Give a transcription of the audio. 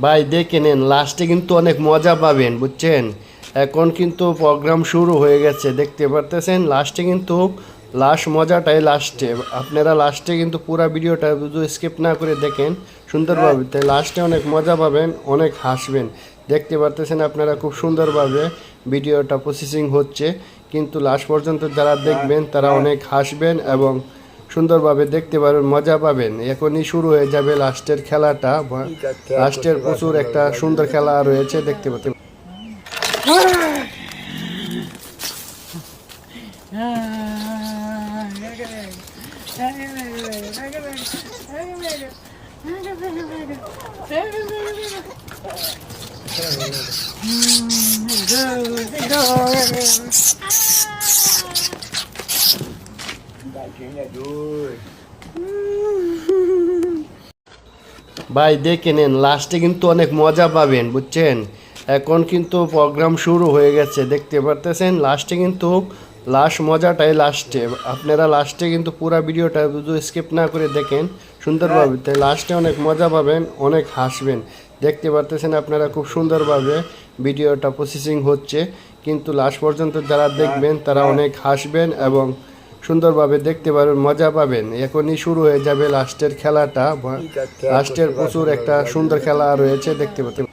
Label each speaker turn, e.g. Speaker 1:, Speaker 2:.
Speaker 1: ভাই দেখে নেন, লাস্টে কিন্তু অনেক মজা পাবেন, বুঝছেন? এখন কিন্তু প্রোগ্রাম শুরু হয়ে গেছে, দেখতে পারতেছেন। লাস্টে কিন্তু লাস্ট মজাটাই লাস্টে। আপনারা লাস্টে কিন্তু পুরো ভিডিওটা যদি স্কিপ না করে দেখেন সুন্দরভাবে, তাই লাস্টে অনেক মজা পাবেন, অনেক হাসবেন। দেখতে পারতেছেন আপনারা খুব সুন্দরভাবে ভিডিওটা প্রসেসিং হচ্ছে, কিন্তু লাস্ট পর্যন্ত যারা দেখবেন তারা অনেক হাসবেন এবং সুন্দরভাবে দেখতে পারবেন, মজা পাবেন। এখনই শুরু হয়ে যাবে লাস্টের খেলাটা। লাস্টের প্রচুর একটা সুন্দর খেলা রয়েছে, দেখতে পাচ্ছেন। ভাই দেখে নেন, লাস্টে কিন্তু অনেক মজা পাবেন, বুঝছেন? এখন কিন্তু প্রোগ্রাম শুরু হয়ে গেছে, দেখতে পারতেছেন। লাস্টে কিন্তু লাস্ট মজাটাই লাস্টে। আপনারা লাস্টে কিন্তু পুরো ভিডিওটা যদি স্কিপ না করে দেখেন সুন্দরভাবে, তাই লাস্টে অনেক মজা পাবেন, অনেক হাসবেন। দেখতে পারতেছেন আপনারা খুব সুন্দরভাবে ভিডিওটা প্রসেসিং হচ্ছে, কিন্তু লাস্ট পর্যন্ত যারা দেখবেন তারা অনেক হাসবেন এবং সুন্দরভাবে দেখতে পারবেন, মজা পাবেন। এখনই শুরু হয়ে যাবে লাস্টের খেলাটা। লাস্টের প্রচুর একটা সুন্দর খেলা রয়েছে, দেখতে পাচ্ছেন।